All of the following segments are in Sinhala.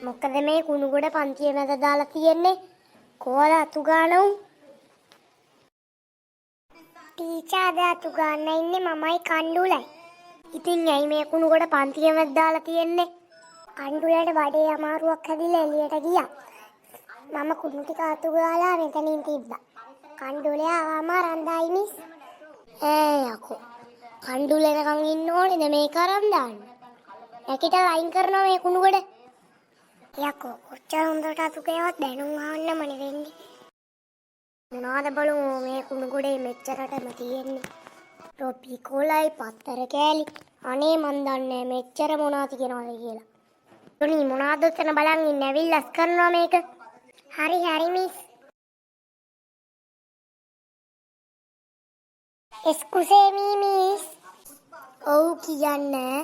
මොකද මේ කුණුගොඩ පන්තිය මැද දාලා තියෙන්නේ කොහොල අතු ගන්නවුන් ටීචර් අතු ගන්න ඉන්නේ මමයි කණ්ඩුලයි. ඉතින් ඇයි මේ කුණුගොඩ පන්තිය මැද දාලා තියෙන්නේ? කණ්ඩුලට බඩේ අමාරුවක් හැදිලා එළියට ගියා. මම කුණු ටික අතු ගාලා මෙතනින් තිබ්බා. කණ්ඩුලේ ආවම රන්දායි මිස්. යකෝ. කණ්ඩුලේනකන් ඉන්න ඕනේද මේක අරන් දාන්න? නැකිටලා අයින් කරනවා මේ කුණුගොඩ. යකෝ කොච්චර හොඳට අතු කෑවත් දැනුම් අහන්නමනේ වෙන්නේ. මොනවාද බලමු මේ කුණුගොඩේ මෙච්චරටම තියෙන්නේ. ටොපි කොලයි පත්තර කෑලි. අනේ මන් දන්නේ මෙච්චර මොනවද කියනවාද කියලා. ටොනි මොනවද එතන බලන් ඉන්නේ ඇවිල්ලාස් කරනවා මේක. හරි මිස්. එක්ස්කියුස් මී මිස්. ඔව් කියන්නේ.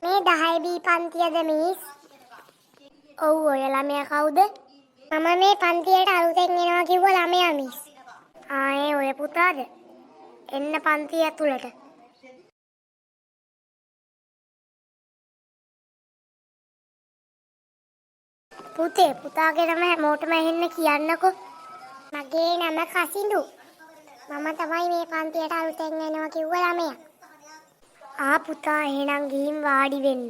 මේ 10 B පන්තියද මිස්? ඔව් ඔය ළමයා කවුද? මම මේ පන්තියට අලුතෙන් එනවා කිව්ව ළමයා මිස්. ඒ ඔය පුතාද? එන්න පන්තිය ඇතුළට. පුතාගේ නම හැමෝටම ඇහෙන්න කියන්නකෝ. මගේ නම කසිඳු. මම තමයි මේ පන්තියට අලුතෙන් එනවා කිව්ව ළමයා. පුතා එහෙනම් ගිහින් වාඩි වෙන්න.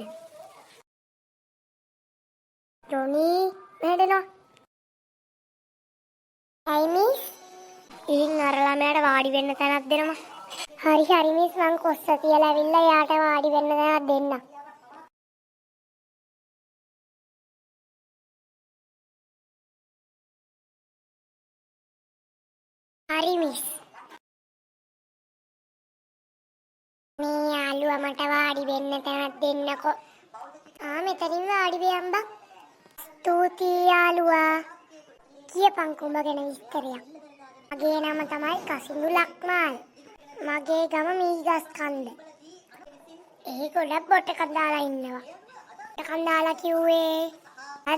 ටොනි මෙහෙඩනවා. ඇයි මිස්? ඉතින් අර ළමයාට වාඩි වෙන්න තැනක් දෙනවා. හරි මිස් මං කොස්ස තියලා ඇවිල්ලා යාට වාඩි වෙන්න තැනක් දෙන්නම්. හරි මිස්. මේ යාළුවා මට වාඩි වෙන්න තැනක් දෙන්නකෝ. මෙතනින් වාඩි වෙයන් බං. ස්තුතියි යාළුවා. කියපන්කෝ උඹ ගැන විස්තරයක්. මගේ නම තමයි කසිඳු ලක්මාල්. මගේ ගම මීගස් කන්ද. ගොඩක් බොට්ටකක් දාලා ඉන්නවා. බොට්ටකක් දාලා කිව්වේ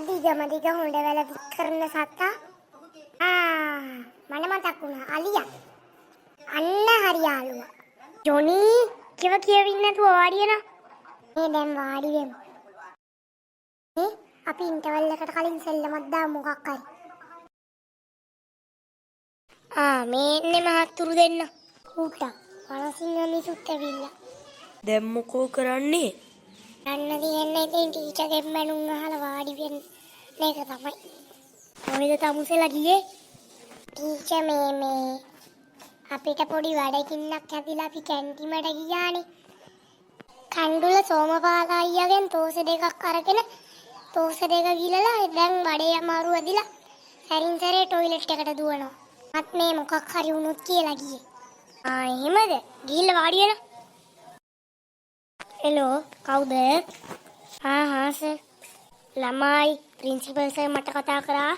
දිග හොඬ වැල දික් කරන සතා. මට මතක් වුණා අලියා. අන්න හරි යාළුවා. ජොනි කියවින්න නැතුව වාඩි වෙනවා. මේ දැන් වාඩි වෙමු. අපි ඉන්ටර්වල් එකට කලින් සෙල්ලමක් දාමු මොකක් හරි. මේ ඉන්නේ මහත්තුරු දෙන්න. ඌට වලසිංහ මිසුත් ඇවිල්ලා. දැන් මොකෝ කරන්නේ? යන්න දෙන්නේ ඉතින් ටීචර්ගෙන් මනුන් අහලා වාඩි වෙන්න. මේක තමයි. කොහෙද තමුසෙලා ගියේ? ටීචර් මේ අපිට පොඩි වැඩකින්නක් ඇතිලා අපි කැන්ටිමට ගියානේ. කණ්ඩුල සෝමපාල අයියාගෙන් තෝස දෙකක් අරගෙන තෝස දෙක ගිලලා දැන් බඩේ අමාරු ඇදිලා සැරින් සැරේ টয়ලට් එකට දුවනවා. මත් මේ මොකක් හරි වුණොත් කියලා ගියේ. එහෙමද? ගිහිල්ලා වාඩි වෙලා. හෙලෝ කවුද? සර්. ළමයි ප්‍රින්සිපල් සර් මට කතා කරා.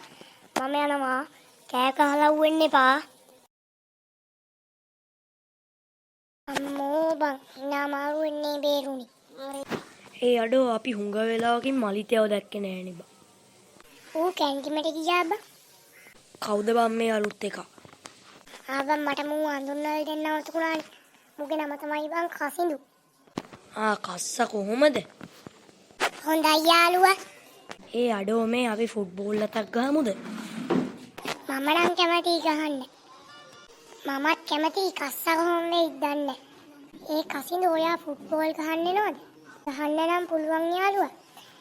මම යනවා. කෑ ගහලා වෙන්න එපා. අම්මෝ බං නාමාරු වෙන්නේ බේරුණි. අඩෝ අපි හුඟ වෙලාවකින් මලිතයව දැක්කේ නෑනේ බං. ඌ කැන්ටිමට ගියා බං. කවුද බං මේ අලුත් එක? බං මට මූ හඳුන්වලා දෙන්න අවශ්‍යුණානේ. මුගේ නම තමයි බං කසිඳු. කස්ස කොහොමද? හොඳයි යාළුවා. අඩෝ මේ අපි ෆුට්බෝල් එකක් ගහමුද? මම නම් කැමතියි ගහන්න. මමත් කැමතියි කස්ස කොහොම වෙයිද දන්නේ. කසිඳු ඔයා ෆුට්බෝල් ගහන්න එනවද? ගහන්න නම් පුළුවන් යාළුවා.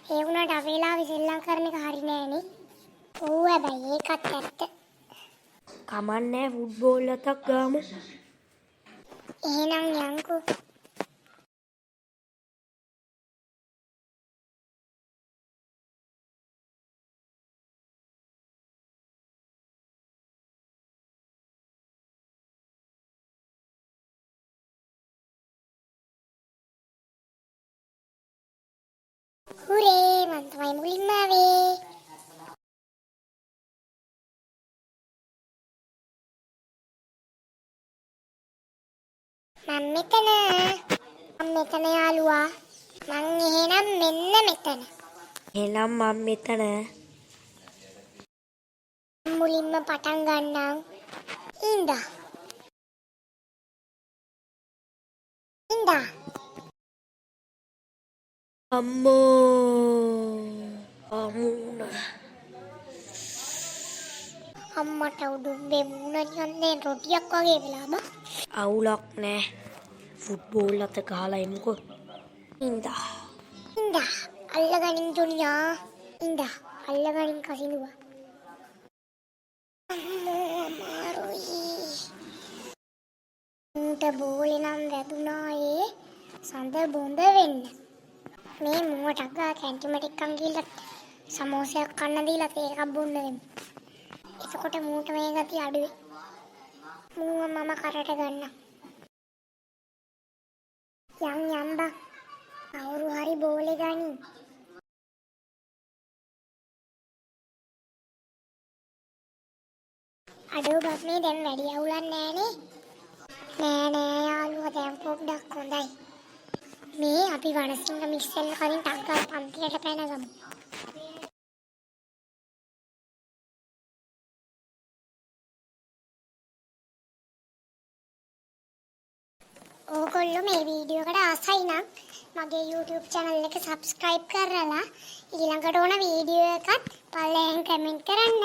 වුණාට අපේලාවේ සෙල්ලම් කරන එක හරි නෑනේ. ඔව් හැබැයි ඒකත් ඇත්ත. කමන්නේ ෆුට්බෝල් එකක් ගහමු. එහෙනම් යන්කෝ. හුරේ මං තමයි මුලින්ම ආවේ. මම මෙතන යාළුවා. මං එහෙනම් මෙන්න මෙතන. එහෙනම් මම මෙතන. මුලින්ම පටන් ගන්නම්. ඉඳා. අම්මෝ අම්මට උඩුම්බේ මූණ නිකන් රොටියක් වගේ වෙලා බා. අවුලක් නෑ. ෆුට්බෝල් අත ගහලා එමුකෝ. ඉන්දා. ඉන්දා අල්ලගනින් දුනියා. ඉන්දා අල්ලගනින් කසිනුවා. අම්මෝ අමාරුයි. උන්ට බෝලේ නම් වැදුනා ඒ සඳ බොඳ වෙන්න. මේ මුවටක් ගා කැන්ටිමට එක්කන් ගිහලා සමෝසයක් කන්න දීලා තේ එකක් බොන්න දෙමු. එතකොට මූට මේ ගතිය අඩුවේ. මූව මම කරට ගන්නම්. යම් බා. කවුරු හරි බෝලේ ගනි. අඩෝ බස් මේ දැන් වැඩි අවුලක් නෑනේ. නෑ යාළුවා දැන් පොඩ්ඩක් හොඳයි. මේ අපි වනසිංහ මිස්සෙල් කලින් ටක් ගාලා පන්තියට පැනගමු. ඕගොල්ලෝ මේ වීඩියෝ එකට ආසයි නම් මගේ YouTube channel එක subscribe කරලා ඊළඟට ඕන වීඩියෝ එකත් පල්ලෙන් කමෙන්ට් කරන්න.